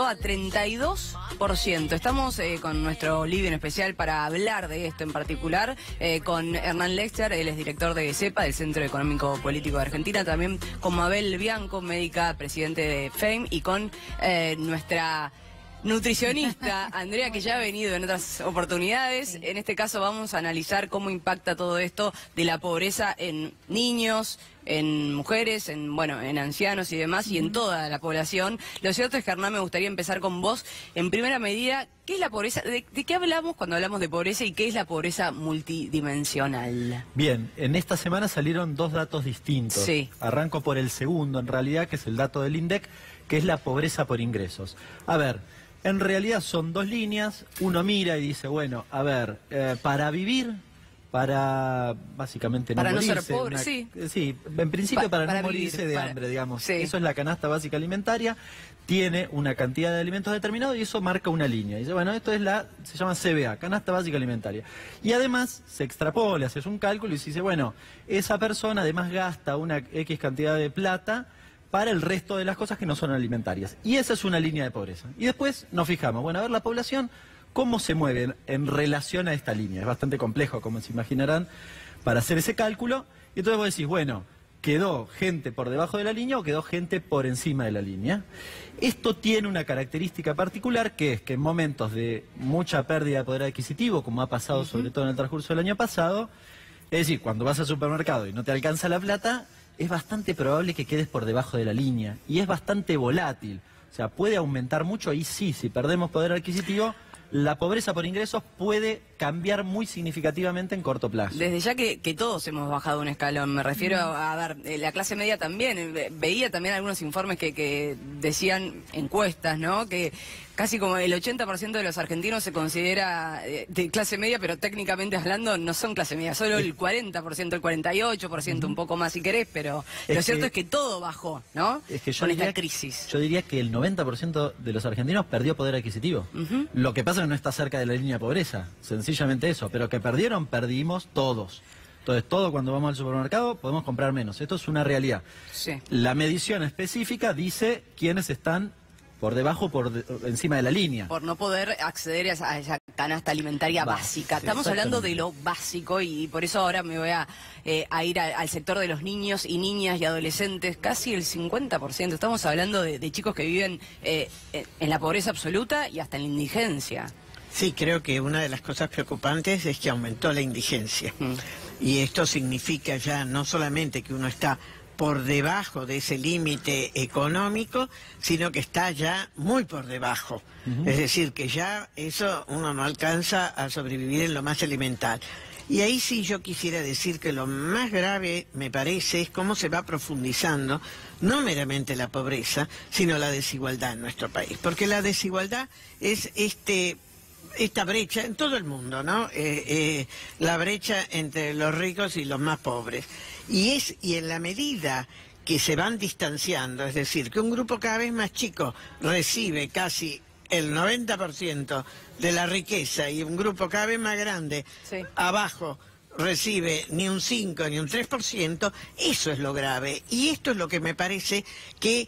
aumentó a 32%. Estamos con nuestro living especial para hablar de esto en particular, con Hernán Lexter, él es director de CEPA, del Centro Económico Político de Argentina, también con Mabel Bianco, médica, presidente de FEIM, y con nuestra nutricionista Andrea, que ya ha venido en otras oportunidades. En este caso vamos a analizar cómo impacta todo esto de la pobreza en niños, en mujeres, en ancianos y demás, y en toda la población. Lo cierto es que, Hernán, me gustaría empezar con vos. En primera medida, ¿qué es la pobreza? ¿De qué hablamos cuando hablamos de pobreza y qué es la pobreza multidimensional? Bien, en esta semana salieron dos datos distintos. Sí. Arranco por el segundo, en realidad, que es el dato del INDEC, que es la pobreza por ingresos. A ver, en realidad son dos líneas. Uno mira y dice, bueno, a ver, para vivir, para básicamente para no morirse, ser pobre, sí. Sí, en principio para no morirse vivir, de hambre, digamos. Sí. Eso es la canasta básica alimentaria. Tiene una cantidad de alimentos determinado y eso marca una línea. Dice, bueno, esto es se llama CBA, canasta básica alimentaria. Y además se extrapola, haces un cálculo y se dice, bueno, esa persona además gasta una X cantidad de plata para el resto de las cosas que no son alimentarias. Y esa es una línea de pobreza. Y después nos fijamos, bueno, a ver la población, ¿cómo se mueve en relación a esta línea? Es bastante complejo, como se imaginarán, para hacer ese cálculo. Y entonces vos decís, bueno, ¿quedó gente por debajo de la línea o quedó gente por encima de la línea? Esto tiene una característica particular, que es que en momentos de mucha pérdida de poder adquisitivo, como ha pasado sobre todo en el transcurso del año pasado, es decir, cuando vas al supermercado y no te alcanza la plata, es bastante probable que quedes por debajo de la línea. Y es bastante volátil. O sea, puede aumentar mucho, y sí, si perdemos poder adquisitivo, la pobreza por ingresos puede cambiar muy significativamente en corto plazo. Desde ya que todos hemos bajado un escalón, me refiero a ver, la clase media también, veía también algunos informes que decían, encuestas, ¿no?, que casi como el 80% de los argentinos se considera de clase media, pero técnicamente hablando no son clase media, solo el 40%, el 48%, un poco más si querés, pero lo cierto es que todo bajó, ¿no?, es que con esta crisis. Yo diría que el 90% de los argentinos perdió poder adquisitivo. Lo que pasa es que no está cerca de la línea de pobreza, sencillamente eso, pero que perdimos todos. Entonces, todo cuando vamos al supermercado podemos comprar menos. Esto es una realidad. Sí. La medición específica dice quiénes están por debajo, encima de la línea. Por no poder acceder a esa canasta alimentaria básica. Sí, estamos hablando de lo básico y por eso ahora me voy a ir al sector de los niños y niñas y adolescentes. Casi el 50%. Estamos hablando de chicos que viven en la pobreza absoluta y hasta en la indigencia. Sí, creo que una de las cosas preocupantes es que aumentó la indigencia. Y esto significa ya no solamente que uno está por debajo de ese límite económico, sino que está ya muy por debajo. Es decir, que ya eso uno no alcanza a sobrevivir en lo más elemental. Y ahí sí yo quisiera decir que lo más grave, me parece, es cómo se va profundizando, no meramente la pobreza, sino la desigualdad en nuestro país. Porque la desigualdad es esta brecha en todo el mundo, ¿no? La brecha entre los ricos y los más pobres. Y en la medida que se van distanciando, es decir, que un grupo cada vez más chico recibe casi el 90% de la riqueza y un grupo cada vez más grande abajo recibe ni un 5 ni un 3%, eso es lo grave. Y esto es lo que me parece que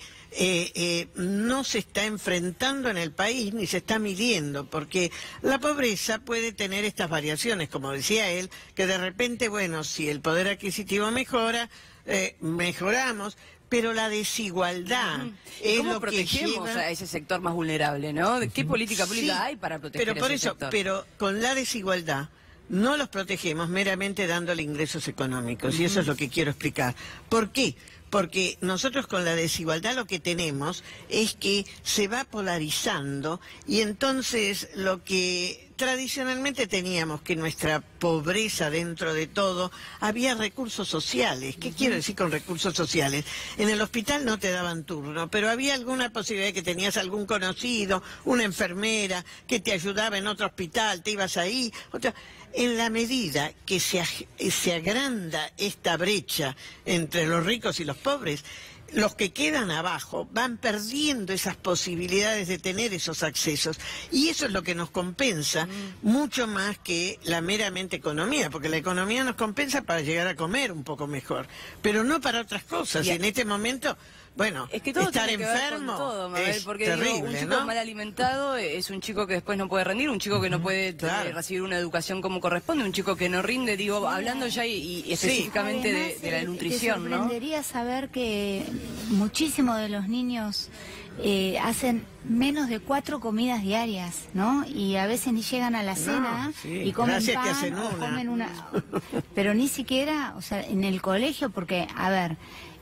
no se está enfrentando en el país ni se está midiendo, porque la pobreza puede tener estas variaciones, como decía él, que de repente, bueno, si el poder adquisitivo mejora, mejoramos, pero la desigualdad es ¿Cómo lo que protegemos lleva a ese sector más vulnerable, no? ¿Qué política pública hay para proteger pero por ese eso, sector? Pero con la desigualdad no los protegemos meramente dándole ingresos económicos, y eso es lo que quiero explicar. ¿Por qué? Porque nosotros con la desigualdad lo que tenemos es que se va polarizando, y entonces lo que tradicionalmente teníamos, que nuestra pobreza dentro de todo, había recursos sociales. ¿Qué quiero decir con recursos sociales? En el hospital no te daban turno, pero había alguna posibilidad de que tenías algún conocido, una enfermera, que te ayudaba en otro hospital, te ibas ahí. En la medida que se agranda esta brecha entre los ricos y los pobres, los que quedan abajo van perdiendo esas posibilidades de tener esos accesos, y eso es lo que nos compensa mucho más que la meramente economía, porque la economía nos compensa para llegar a comer un poco mejor, pero no para otras cosas. Y en este momento bueno, Es que todo estar tiene que ver enfermo con todo, Mabel, es porque terrible, digo, un chico ¿no? mal alimentado es un chico que después no puede rendir, un chico que no puede claro. recibir una educación como corresponde, un chico que no rinde, digo, hablando ya y específicamente Además, de la nutrición, te ¿no? sorprendería saber que muchísimos de los niños hacen menos de 4 comidas diarias, ¿no? Y a veces ni llegan a la cena sí, y comen gracias que pan hacen o una. comen una... Pero ni siquiera, o sea, en el colegio, porque, a ver...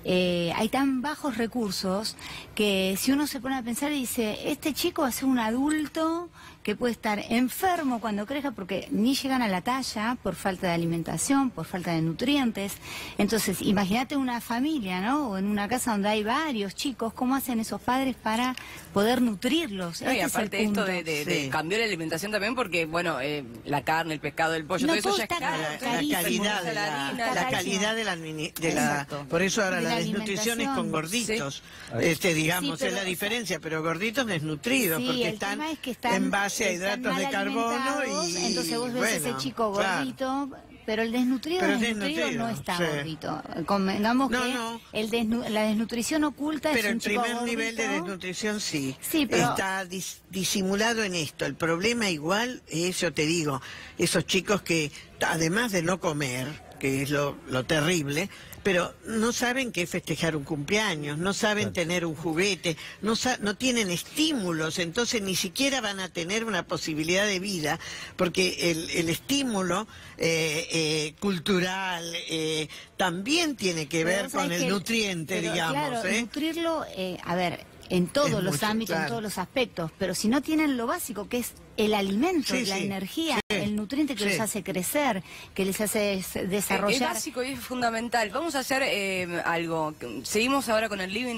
hay tan bajos recursos que si uno se pone a pensar y dice, este chico va a ser un adulto que puede estar enfermo cuando crezca porque ni llegan a la talla por falta de alimentación, por falta de nutrientes. Entonces, imagínate una familia, ¿no? O en una casa donde hay varios chicos, ¿cómo hacen esos padres para poder nutrirlos? No, y Este es el aparte esto punto. de Sí. cambiar la alimentación también porque, bueno, la carne, el pescado, el pollo, No, todo eso todo ya es está caro. La carísimo. calidad de La harina, está la carísimo. calidad de Exacto. por eso ahora De la la desnutrición es con alimentación. gorditos. Sí. Digamos, Sí, es la pero- diferencia, pero gorditos desnutridos, Sí, porque el están tema es que están, en base a están hidratos de mal carbono alimentados, y entonces vos ves bueno, ese chico claro. gordito, pero el desnutrido, Pero es desnutrido desnutrido, no está sí. gordito. Convengamos No, que no. la desnutrición oculta Pero es el un chico primer nivel de gordito. desnutrición sí, Sí, pero- está disimulado en esto. El problema igual es, yo te digo, esos chicos que además de no comer, que es lo terrible, pero no saben qué festejar un cumpleaños, no saben tener un juguete, no tienen estímulos, entonces ni siquiera van a tener una posibilidad de vida, porque el estímulo cultural también tiene que Pero ver vos con sabés el que nutriente, pero, digamos. Claro, ¿eh? nutrirlo, a ver, en todos Es los mucho, ámbitos, en claro. todos los aspectos, pero si no tienen lo básico, que es el alimento, Sí, la sí, energía, sí, el nutriente que sí. les hace crecer, que les hace Es desarrollar... básico y es fundamental. Vamos a hacer algo. Seguimos ahora con el living.